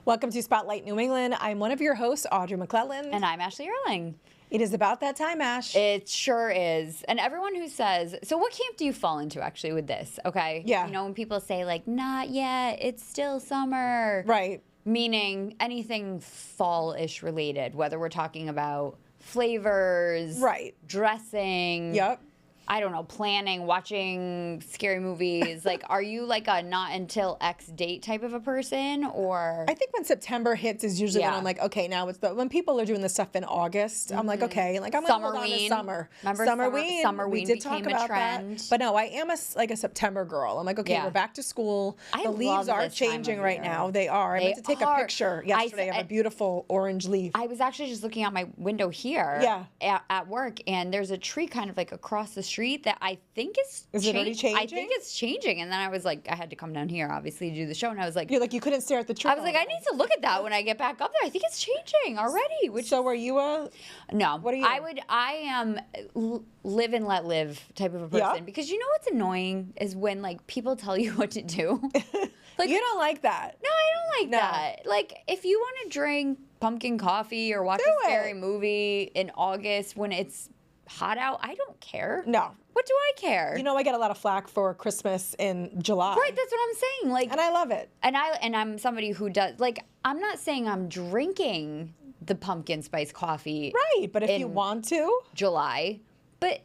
Welcome to Spotlight New England. I'm one of your hosts, Audrey McClellan. And I'm Ashley Erling. It is about that time, Ash. It sure is. And everyone who says, so what camp do you fall into actually with this? Okay. Yeah. You know, when people say like, not yet, it's still summer. Right. Meaning anything fall-ish related, whether we're talking about flavors, right, dressing. Yep. I don't know, planning, watching scary movies. Like, are you like a not until X date type of a person, or? I think when September hits is usually when I'm like, okay, now it's when people are doing this stuff in August. I'm like, okay, like I'm gonna hold on to summer. Remember Summerween? Summerween we did became talk about a trend. that. But no, I am a September girl. I'm like, okay, we're back to school. The leaves are changing right now. They are. I meant to take a picture yesterday of a beautiful orange leaf. I was actually just looking out my window here at work, and there's a tree kind of like across the street that I think is it already changing? I think it's changing. And then I was like, I had to come down here, obviously, to do the show. And I was like, you're like, you couldn't stare at the tree. I was like, I need to look at that when I get back up there. I think it's changing already. So are you a? No. What are you? I am live and let live type of a person. Because you know what's annoying is when like people tell you what to do. Like, you don't like that. No, I don't like that. Like, if you want to drink pumpkin coffee or watch a scary movie in August when it's hot out, I don't care. No. What do I care? You know, I get a lot of flack for Christmas in July. Right, that's what I'm saying. Like, and I love it. And I'm somebody who does, like, I'm not saying I'm drinking the pumpkin spice coffee. Right, but if you want to. July. But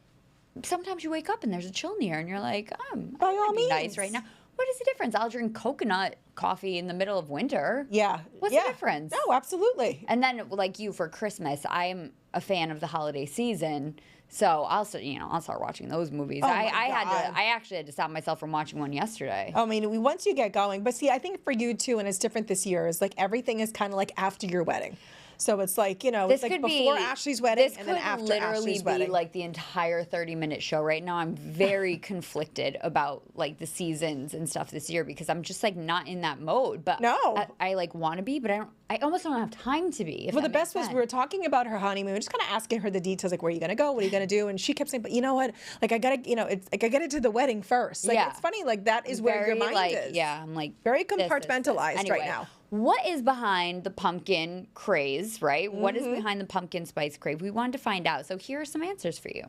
sometimes you wake up and there's a chill in the air and you're like, by all means. Nice right now. What is the difference? I'll drink coconut coffee in the middle of winter. Yeah. What's the difference? No, absolutely. And then, like you, for Christmas, I am a fan of the holiday season. So I'll start watching those movies. Oh I actually had to stop myself from watching one yesterday. I mean, once you get going, but see, I think for you too, and it's different this year, is like everything is kind of like after your wedding. So it's like, you know, it's like before Ashley's wedding and then after Ashley's wedding. This could literally be like the entire 30-minute show right now. I'm very conflicted about like the seasons and stuff this year because I'm just like not in that mode. But no, I like want to be, but I almost don't have time to be. Well, the best was we were talking about her honeymoon, just kind of asking her the details, like where are you gonna go, what are you gonna do, and she kept saying, but you know what, like I gotta, you know, it's like I gotta to the wedding first. Like it's funny, like that is where your mind is. Yeah, I'm like very compartmentalized anyway, right now. What is behind the pumpkin craze, right? Mm-hmm. What is behind the pumpkin spice craze? We wanted to find out. So here are some answers for you.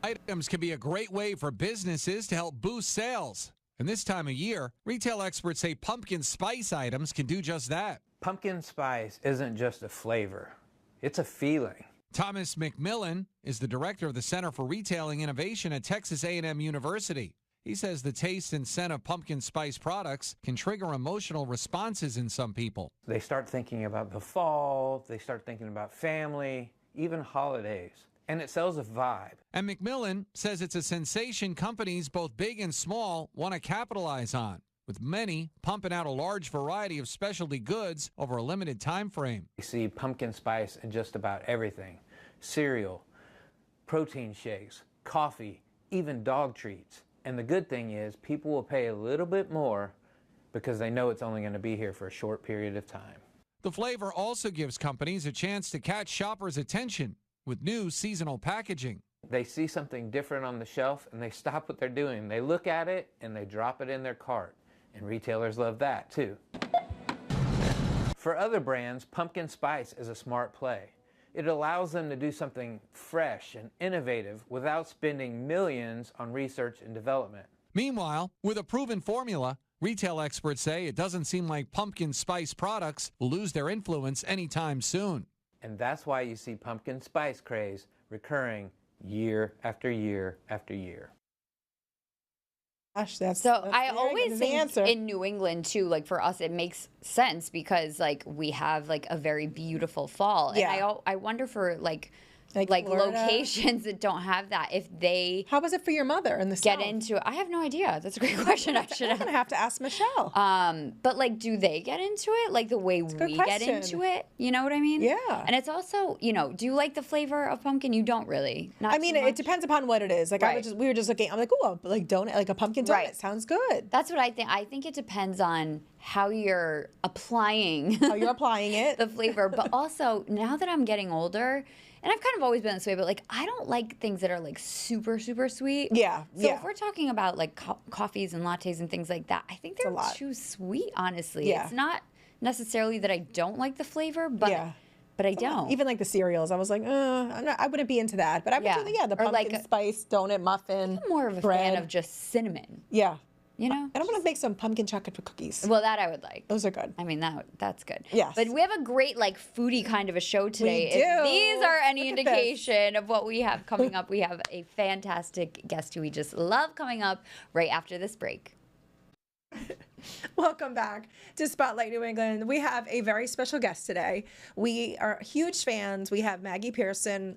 Items can be a great way for businesses to help boost sales. And this time of year, retail experts say pumpkin spice items can do just that. Pumpkin spice isn't just a flavor, it's a feeling. Thomas McMillan is the director of the Center for Retailing Innovation at Texas A&M University. He says the taste and scent of pumpkin spice products can trigger emotional responses in some people. They start thinking about the fall, they start thinking about family, even holidays, and it sells a vibe. And McMillan says it's a sensation companies both big and small want to capitalize on, with many pumping out a large variety of specialty goods over a limited time frame. You see pumpkin spice in just about everything: cereal, protein shakes, coffee, even dog treats. And the good thing is people will pay a little bit more because they know it's only going to be here for a short period of time. The flavor also gives companies a chance to catch shoppers' attention with new seasonal packaging. They see something different on the shelf and they stop what they're doing. They look at it and they drop it in their cart. And retailers love that too. For other brands, pumpkin spice is a smart play. It allows them to do something fresh and innovative without spending millions on research and development. Meanwhile, with a proven formula, retail experts say it doesn't seem like pumpkin spice products will lose their influence anytime soon. And that's why you see pumpkin spice craze recurring year after year after year. Gosh, I always think in New England too, like for us, it makes sense because like we have like a very beautiful fall. Yeah. And I wonder for like Florida. Locations that don't have that, if they how was it for your mother in the get South? into it. I have no idea. That's a great question. I'm gonna have to ask Michelle. But like, do they get into it like the way we get into it? You know what I mean? Yeah. And it's also, you know, do you like the flavor of pumpkin? You don't really. I mean, it depends upon what it is. Like we were just looking. I'm like, oh, like donut, like a pumpkin donut sounds good. That's what I think. I think it depends on how you're applying it, the flavor. But also, now that I'm getting older, and I've kind of always been this way, but like I don't like things that are like super, super sweet. Yeah. So if we're talking about like coffees and lattes and things like that, I think they're too sweet, honestly. Yeah. It's not necessarily that I don't like the flavor, but I don't. Even like the cereals, I was like, I wouldn't be into that. But I would do the pumpkin spice donut muffin. I'm more of a fan of just cinnamon. Yeah. You know? And I'm going to make some pumpkin chocolate cookies. Well, that I would like. Those are good. I mean, that's good. Yes. But we have a great, like, foodie kind of a show today. We do. If these are any indication of what we have coming up, we have a fantastic guest who we just love coming up right after this break. Welcome back to Spotlight New England. We have a very special guest today. We are huge fans. We have Maggie Pearson,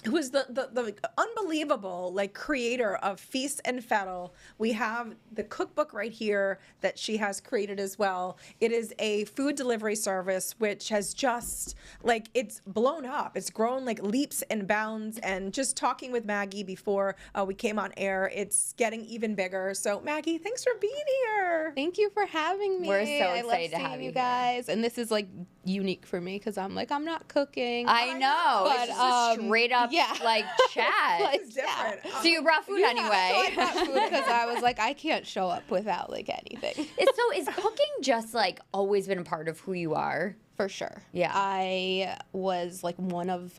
who is the unbelievable like creator of Feast and Fettle. We have the cookbook right here that she has created as well. It is a food delivery service which has just like, it's blown up. It's grown like leaps and bounds, and just talking with Maggie before we came on air, it's getting even bigger. So Maggie, thanks for being here. Thank you for having me. We're so excited to have you guys. And this is like unique for me because I'm not cooking. I know. But it's just a straight up like chat. It's different. So you brought food anyway. So I brought food because I was like, I can't show up without like anything. So is cooking just like always been a part of who you are? For sure. Yeah. I was like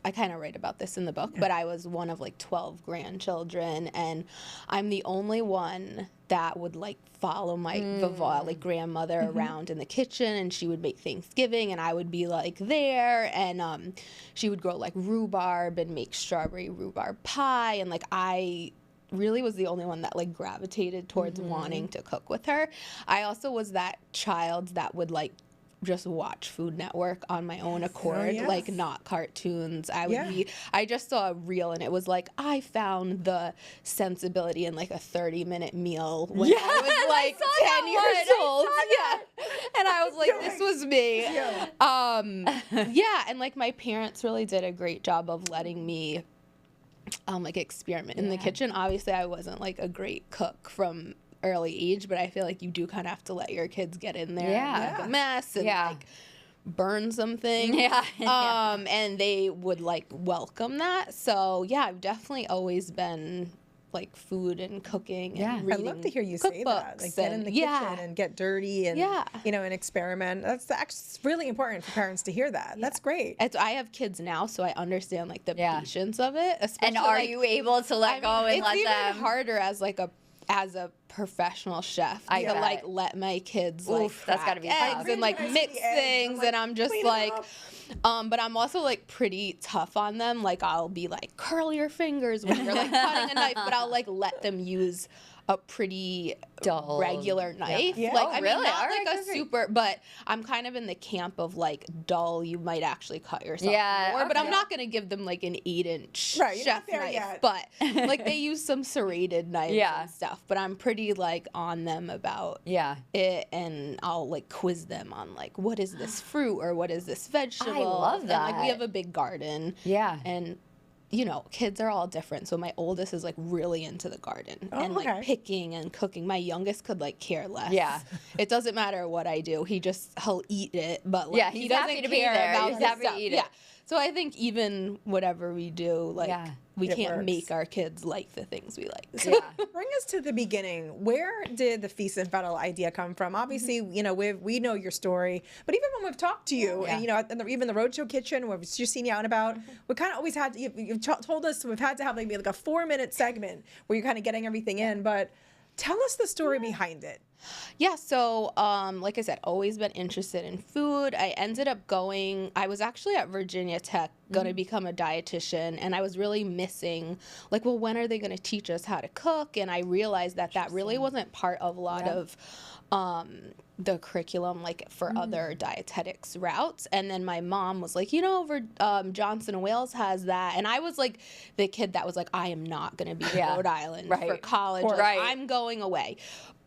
I kind of write about this in the book, but I was one of like 12 grandchildren, and I'm the only one that would like follow my like grandmother around in the kitchen, and she would make Thanksgiving and I would be like there, and she would grow like rhubarb and make strawberry rhubarb pie, and like I really was the only one that like gravitated towards wanting to cook with her. I also was that child that would like just watch Food Network on my own accord, like not cartoons. I just saw a reel and it was like, I found the sensibility in like a 30-minute meal when I was like 10 years old. And I was like, this was me. And like my parents really did a great job of letting me like experiment in the kitchen. Obviously I wasn't like a great cook from early age, but I feel like you do kind of have to let your kids get in there and make a mess and like burn something. And they would like welcome that. So I've definitely always been like food and cooking and reading. I love to hear you say that. Like get in the kitchen and get dirty and you know, and experiment. That's actually really important for parents to hear that. That's great. I have kids now, so I understand like the patience of it. Especially, and are you able to let go and let them? It's even harder as a professional chef to like let my kids like that's gotta be tough. and like mix things, and I'm just like but I'm also like pretty tough on them. Like I'll be like, curl your fingers when you're like cutting a knife, but I'll like let them use a pretty dull regular knife. Like I mean, not like a super, but I'm kind of in the camp of like dull, you might actually cut yourself more, but I'm not gonna give them like an 8-inch chef knife, but like they use some serrated knives and stuff, but I'm pretty like on them about it, and I'll like quiz them on like, what is this fruit or what is this vegetable? I love that. And, like we have a big garden, and you know, kids are all different. So my oldest is like really into the garden and like picking and cooking. My youngest could like care less. It doesn't matter what I do. He'll eat it, but like he doesn't care about he's happy to eat it. So I think even whatever we do, like we can't make our kids like the things we like. So. Bring us to the beginning. Where did the Feast and Fettle idea come from? Obviously, you know, we know your story, but even when we've talked to you, and you know, even the Roadshow Kitchen, where we've just seen you out and about, we kind of always had you've told us we've had to have like a 4-minute segment where you're kind of getting everything in. But tell us the story behind it. So like I said, always been interested in food. I ended up I was actually at Virginia Tech going to become a dietitian, and I was really missing like, well, when are they going to teach us how to cook? And I realized that really wasn't part of a lot of the curriculum like for other dietetics routes. And then my mom was like, you know, Johnson & Wales has that, and I was like the kid that was like, I am not going to be in Rhode Island for college. Like, I'm going away.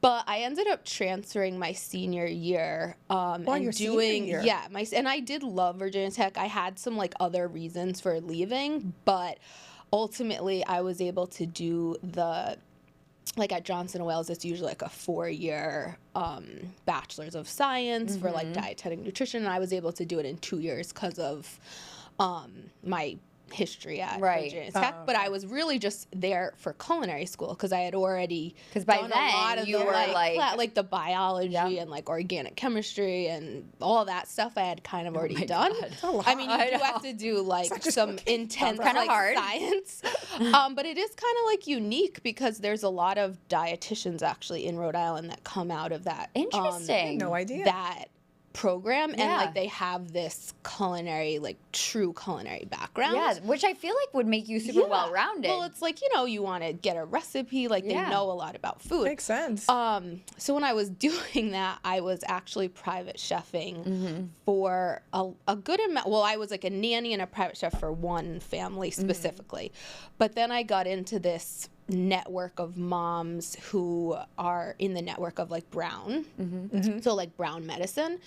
But I ended up transferring my senior year and doing and I did love Virginia Tech. I had some like other reasons for leaving, but ultimately I was able to do like at Johnson & Wales, it's usually like a 4-year bachelor's of science for like dietetic nutrition, and I was able to do it in 2 years because of my history at Virginia Tech, but I was really just there for culinary school because I had already done a lot of the like the biology and like organic chemistry and all that stuff I had kind of already done. I mean, you do have to do like some intense kind of hard science, but it is kind of like unique because there's a lot of dietitians actually in Rhode Island that come out of that. Interesting. No idea. That program and like they have this culinary, like true culinary background. Yeah, which I feel like would make you super well rounded. Well, it's like, you know, you want to get a recipe, like they know a lot about food. Makes sense. So when I was doing that, I was actually private chefing for a good amount. Well, I was like a nanny and a private chef for one family specifically. But then I got into this network of moms who are in the network of like Brown, so like Brown medicine,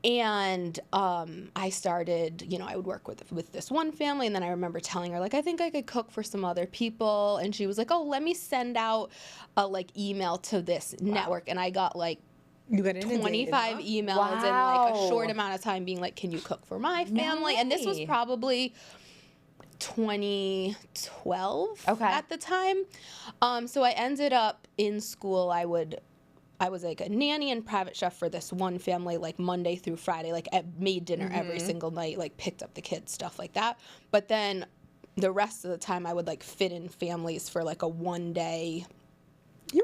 and I started, you know, I would work with this one family, and then I remember telling her like I think I could cook for some other people, and she was like, oh, let me send out a like email to this network, and I got like 25 emails in like a short amount of time being like, can you cook for my family? And this was probably 2012 at the time. So I ended up in school. I was like a nanny and private chef for this one family, like Monday through Friday, like made dinner every single night, like picked up the kids, stuff like that. But then the rest of the time I would like fit in families for like a 1-day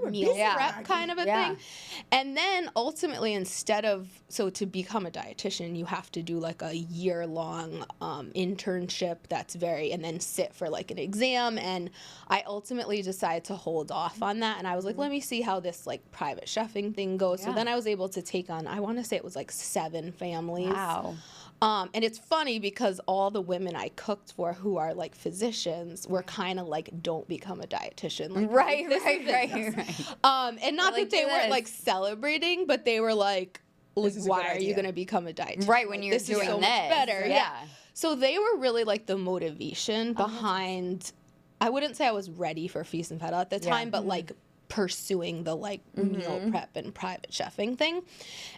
meal prep kind of a thing. And then ultimately, instead of, so to become a dietitian, you have to do like a year-long internship that's and then sit for like an exam. And I ultimately decided to hold off on that. And I was like, let me see how this like private chefing thing goes. So then I was able to take on, I want to say it was like 7 families. Wow. And it's funny because all the women I cooked for who are like physicians were kind of like, don't become a dietitian. Like, right. And not that they weren't like celebrating, but they were like, why are you going to become a dietitian? Right, when you're doing this is so much better. Yeah. So they were really like the motivation behind, I wouldn't say I was ready for Feast and Fettle at the time, but like pursuing the like meal prep and private chefing thing.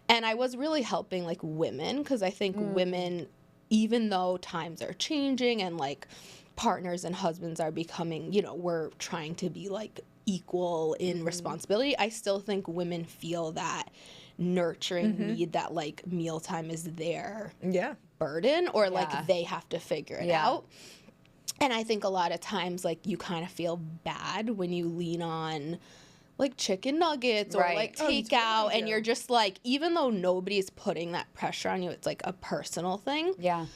And I was really helping like women because I think women, even though times are changing and like partners and husbands are becoming, you know, we're trying to be like equal in responsibility, I still think women feel that nurturing need, that like mealtime is their burden, or like they have to figure it out. And I think a lot of times like you kind of feel bad when you lean on like chicken nuggets or like takeout, and you're just like, even though nobody's putting that pressure on you, it's like a personal thing. Yeah.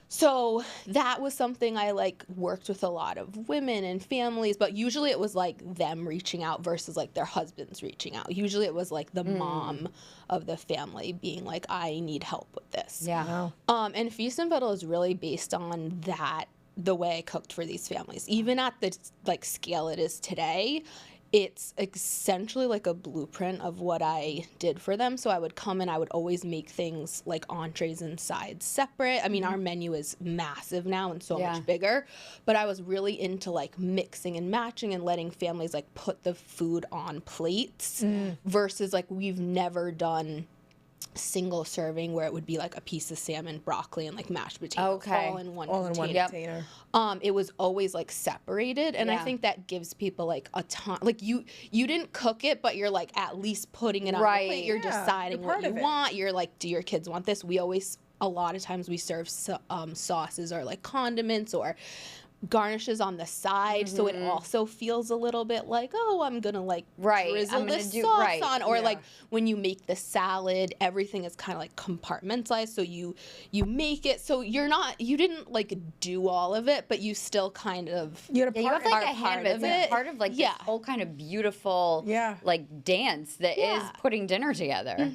So that was something I like worked with a lot of women and families, but usually it was like them reaching out versus like their husbands reaching out. Usually it was like the mom of the family being like, I need help with this. Yeah. And Feast and Fettle is really based on that, the way I cooked for these families. Even at the like scale it is today, it's essentially like a blueprint of what I did for them. So I would come and I would always make things like entrees and sides separate. I mean, our menu is massive now and so much bigger, but I was really into like mixing and matching and letting families like put the food on plates versus like we've never done single serving where it would be like a piece of salmon, broccoli, and like mashed potatoes all in one container. It was always like separated, and I think that gives people like a ton. Like you didn't cook it, but you're like at least putting it on the plate. You're deciding what you want. You're like, do your kids want this? We always, a lot of times we serve sauces or like condiments or garnishes on the side, so it also feels a little bit like, oh, I'm gonna like drizzle this sauce on, or like when you make the salad, everything is kind of like compartmentalized, so you make it so you didn't like do all of it, but you still kind of you have like a hand of it, part of like this whole kind of beautiful like dance that is putting dinner together.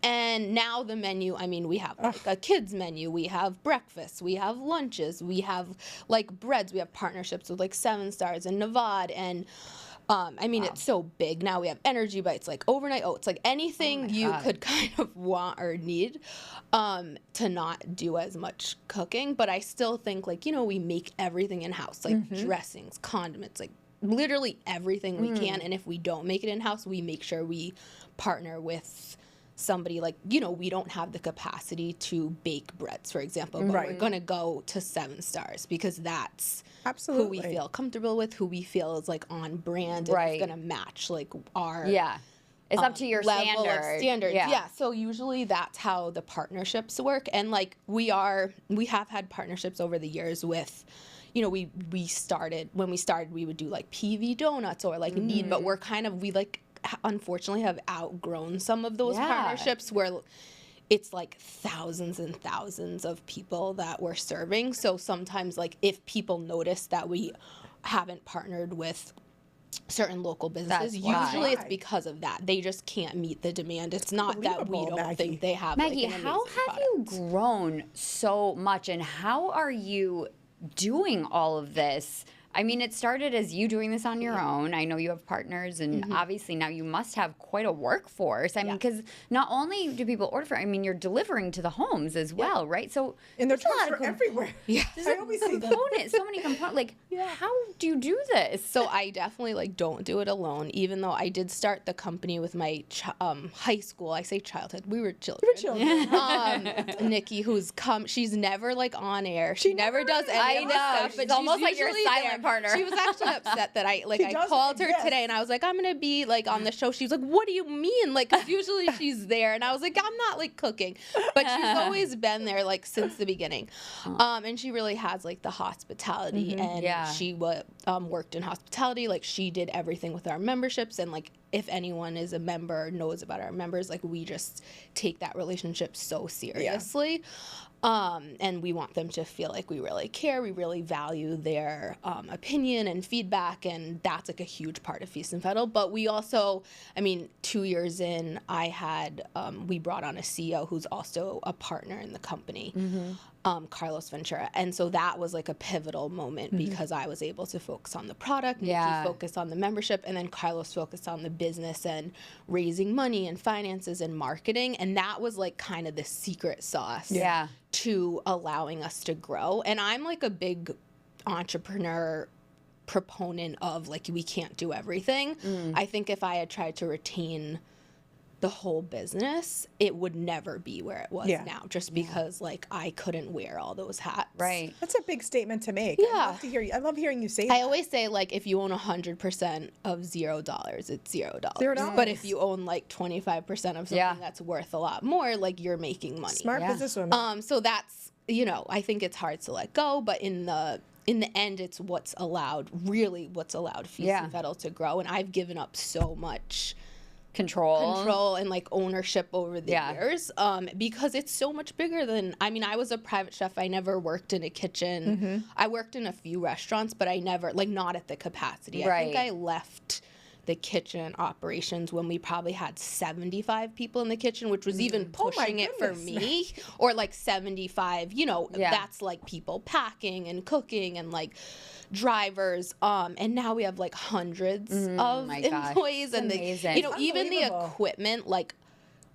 And now the menu, I mean, we have like a kids menu, we have breakfast, we have lunches, we have like breads. We have partnerships with like 7 Stars and Navad, and I mean, it's so big now. We have energy bites, like overnight oats, like anything you could kind of want or need to not do as much cooking. But I still think like, you know, we make everything in house, like dressings, condiments, like literally everything we can. And if we don't make it in house, we make sure we partner with somebody like, you know, we don't have the capacity to bake breads, for example, but we're going to go to 7 stars because that's who we feel comfortable with, who we feel is like on brand and is going to match like our it's up to your level standard. Of standards. Yeah. So usually that's how the partnerships work. And like we have had partnerships over the years with, you know, when we started, we would do like PV donuts or like Need, but we like unfortunately have outgrown some of those partnerships where it's like thousands and thousands of people that we're serving. So sometimes like if people notice that we haven't partnered with certain local businesses, usually it's because of that. They just can't meet the demand. It's not that we don't think they have Maggie, like an how have product. you grown so much and how are you doing all of this? I mean, it started as you doing this on your own. I know you have partners, and obviously now you must have quite a workforce. I mean, because not only do people order for, I mean, you're delivering to the homes as well, right? So and their trucks are everywhere. Yeah, I always see components, so many components. Like, how do you do this? So I definitely like don't do it alone. Even though I did start the company with my high school. I say childhood. We were children. Nikki, she's never like on air. She never does any of the stuff. But it's almost like you're a silent partner. She was actually upset that I called her today and I was like, I'm gonna be like on the show. She was like, what do you mean? Like, 'cause usually she's there, and I was like, I'm not like cooking, but she's always been there like since the beginning. And she really has like the hospitality, and she worked in hospitality. Like she did everything with our memberships, and like if anyone is a member, knows about our members, like we just take that relationship so seriously. And we want them to feel like we really care, we really value their opinion and feedback, and that's like a huge part of Feast and Fettle. But we also, I mean, 2 years in, we brought on a CEO who's also a partner in the company, Carlos Ventura. And so that was like a pivotal moment because I was able to focus on the product, Nikki focused on the membership, and then Carlos focused on the business and raising money and finances and marketing. And that was like kind of the secret sauce to allowing us to grow. And I'm like a big entrepreneur proponent of like, we can't do everything. I think if I had tried to retain the whole business, it would never be where it was now, just because like I couldn't wear all those hats. Right. That's a big statement to make. Yeah. I love hearing you say that. I always say like if you own 100% of $0, it's $0. $0. But if you own like 25% of something that's worth a lot more, like you're making money. Smart businesswoman. So that's, you know, I think it's hard to let go, but in the end, it's what's allowed Feast and Fettle to grow. And I've given up so much control and like ownership over the years, because it's so much bigger than, I mean, I was a private chef. I never worked in a kitchen. I worked in a few restaurants, but I never, like, not at the capacity. I think I left the kitchen operations when we probably had 75 people in the kitchen, which was even pushing it for me, or like 75, you know, that's like people packing and cooking and like drivers, and now we have like hundreds of employees, and you know, even the equipment, like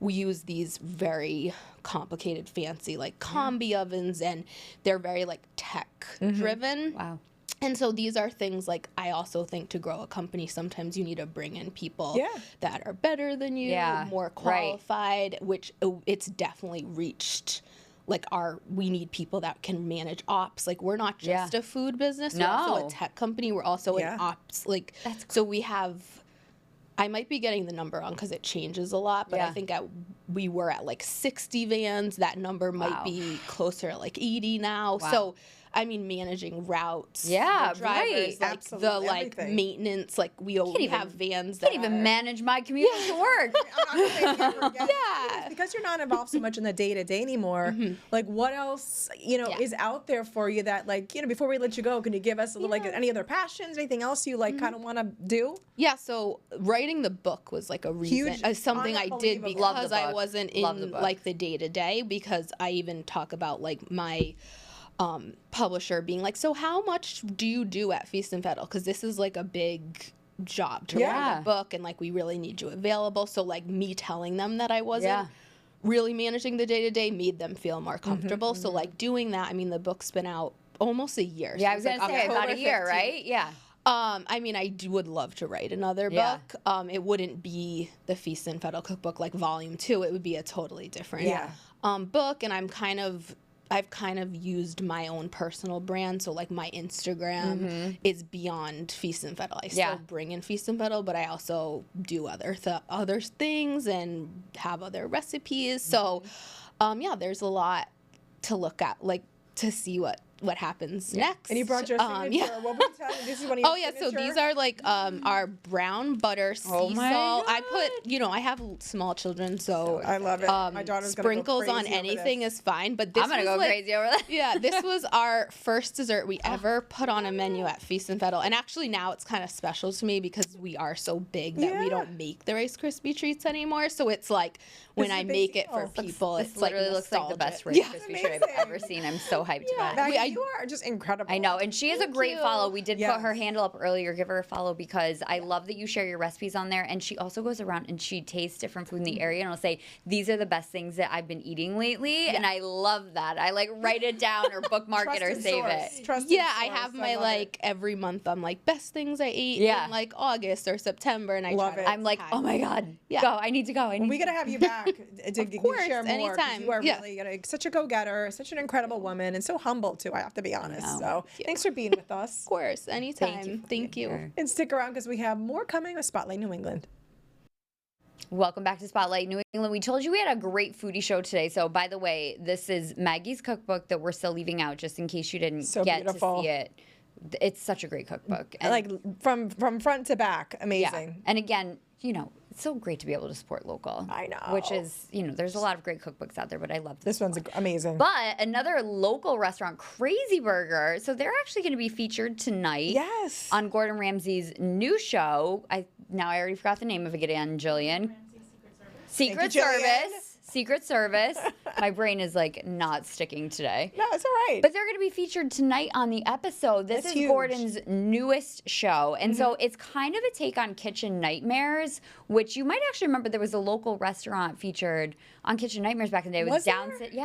we use these very complicated, fancy like combi ovens, and they're very like tech driven. Wow. And so these are things like, I also think to grow a company, sometimes you need to bring in people that are better than you, more qualified, which it's definitely reached. Like we need people that can manage ops. Like we're not just a food business. We're also a tech company. We're also an ops. Like, so we have, I might be getting the number wrong because it changes a lot, but I think we were at like 60 vans. That number might be closer to like 80 now. So I mean, managing routes, the drivers, like the like maintenance, like we have vans that can't even manage my commute to work. Because you're not involved so much in the day to day anymore. Like, what else, you know, is out there for you that, like, you know, before we let you go, can you give us a little, like, any other passions, anything else you like kind of want to do? Yeah. So writing the book was like a reason, something I did because I wasn't in like the day to day. Because I even talk about like my publisher being like, so how much do you do at Feast and Fettle? Because this is like a big job to write a book, and like we really need you available. So like me telling them that I wasn't really managing the day to day made them feel more comfortable. So like doing that, I mean, the book's been out almost a year. Yeah, so I was gonna say about a year, 15th. Right? Yeah. I mean, would love to write another book. It wouldn't be the Feast and Fettle cookbook like volume 2. It would be a totally different book. And I've kind of used my own personal brand. So like my Instagram is beyond Feast and Fettle. I still bring in Feast and Fettle, but I also do other things and have other recipes. So there's a lot to look at, like to see what happens next. And you brought your signature. What were you telling me? This is one of your signature? So these are like our brown butter sea salt. I put, I have small children, so I love it. My daughter's sprinkles gonna go crazy on anything is fine. But this I'm gonna go crazy over that. Yeah, this was our first dessert we ever put on a menu at Feast and Fettle, and actually now it's kind of special to me because we are so big that we don't make the Rice Krispie treats anymore. So it's like when I make it for people, this it's like literally looks like the best Rice Krispie treat I've ever seen. I'm so hyped about it. Maggie, you are just incredible. I know, and she is a great follow. We did put her handle up earlier. Give her a follow because I love that you share your recipes on there. And she also goes around and she tastes different food in the area and will say, these are the best things that I've been eating lately. And I love that. I like write it down or bookmark it or save it. I have my like every month I'm like best things I ate in like August or September, and I love it. I'm like, oh my God, go! I need to go. We gotta have you back to share more. Anytime. You are really such a go-getter, such an incredible woman, and so humble too. I have to be honest. So thanks for being with us. Of course, anytime. Thank you. And stick around because we have more coming with Spotlight New England. Welcome back to Spotlight New England. We told you we had a great foodie show today. So, by the way, this is Maggie's cookbook that we're still leaving out just in case you didn't get to see it. It's such a great cookbook. And like from front to back, amazing. Yeah. And again, it's so great to be able to support local. I know. Which is, there's a lot of great cookbooks out there, but I love this one's amazing. But another local restaurant, Crazy Burger. So they're actually going to be featured tonight. Yes. On Gordon Ramsay's new show. I already forgot the name of it again, Jillian. Secret Service. Secret Service. My brain is like not sticking today. No, it's all right. But they're going to be featured tonight on the episode. This is huge. Gordon's newest show. And so it's kind of a take on Kitchen Nightmares, which you might actually remember there was a local restaurant featured on Kitchen Nightmares back in the day. It was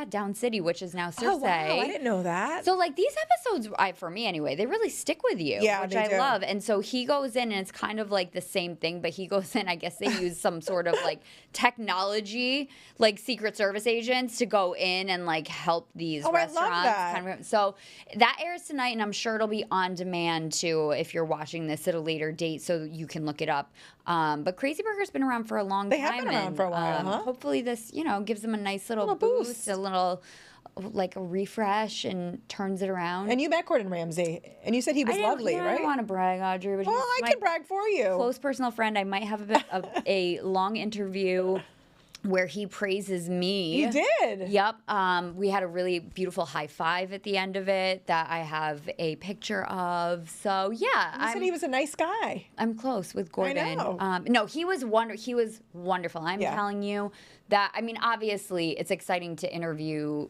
Down City, which is now Circe. Oh, wow. I didn't know that. So like these episodes, for me anyway, they really stick with you, which I love. And so he goes in and it's kind of like the same thing, but he goes in, I guess they use some sort of like technology, like Secret Service agents to go in and like help these restaurants. I love that. So that airs tonight, and I'm sure it'll be on demand too if you're watching this at a later date, so you can look it up. But Crazy Burger's been around for a long time. They have been around for a while, huh? Hopefully this, gives them a nice little boost, a little like a refresh, and turns it around. And you met Gordon Ramsay, and you said he was lovely, right? I don't want to brag, Audrey, but well, I can brag for you. Close personal friend. I might have a bit of a long interview where he praises me. You did? Yep. We had a really beautiful high five at the end of it that I have a picture of. So yeah, you said he was a nice guy. I'm close with Gordon. I know. No, he was wonderful. I'm telling you that. I mean, obviously, it's exciting to interview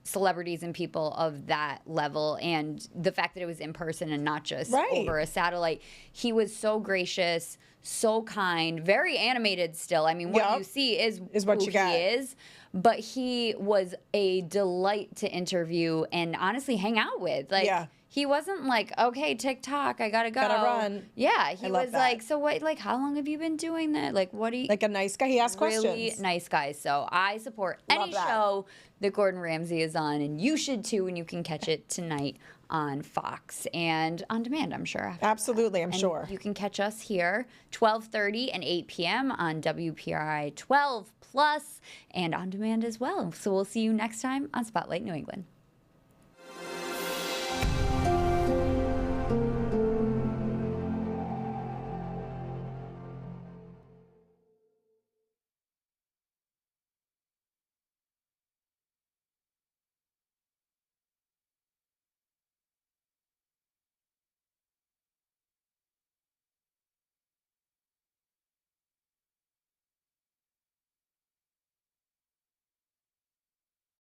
celebrities and people of that level, and the fact that it was in person and not just over a satellite. He was so gracious, so kind, very animated still. I mean, what you see is what who you got. He is, but he was a delight to interview and honestly hang out with. Like, he wasn't like, okay, TikTok, I gotta go. Gotta run. Yeah, he was like, so what, like, how long have you been doing that? Like, what do you... Like a nice guy, he asks questions. Really nice guy. So I support any show that Gordon Ramsay is on, and you should too, and you can catch it tonight on Fox and on demand, I'm sure. Absolutely, I'm sure. You can catch us here 12:30 and 8 p.m. on WPRI 12 Plus and on demand as well. So we'll see you next time on Spotlight New England.